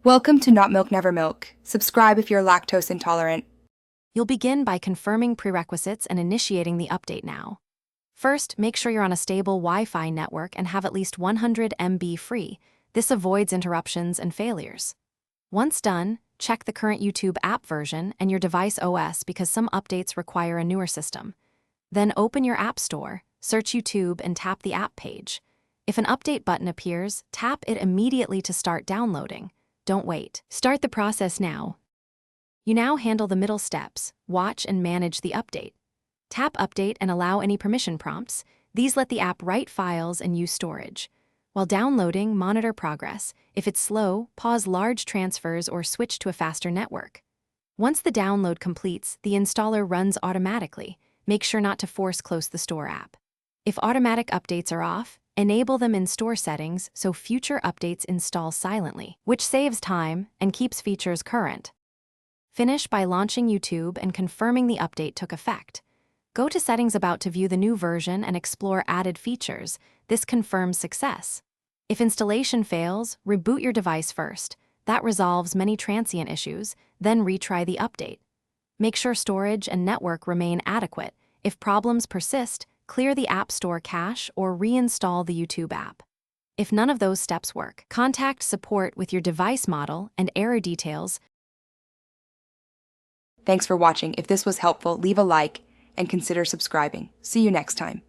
Welcome to Not Milk Never Milk. Subscribe if you're lactose intolerant. You'll begin by confirming prerequisites and initiating the update now. First, make sure you're on a stable Wi-Fi network and have at least 100 MB free. This avoids interruptions and failures. Once done, check the current YouTube app version and your device OS because some updates require a newer system. Then open your App Store, search YouTube, and tap the app page. If an update button appears, tap it immediately to start downloading. Don't wait. Start the process now. You now handle the middle steps, watch and manage the update. Tap Update and allow any permission prompts. These let the app write files and use storage. While downloading, monitor progress. If it's slow, pause large transfers or switch to a faster network. Once the download completes, the installer runs automatically. Make sure not to force close the store app. If automatic updates are off, enable them in store settings so future updates install silently, which saves time and keeps features current. Finish by launching YouTube and confirming the update took effect. Go to Settings About to view the new version and explore added features. This confirms success. If installation fails, reboot your device first. That resolves many transient issues, then retry the update. Make sure storage and network remain adequate. If problems persist, clear the App Store cache or reinstall the YouTube app. If none of those steps work, contact support with your device model and error details. Thanks for watching. If this was helpful, leave a like and consider subscribing. See you next time.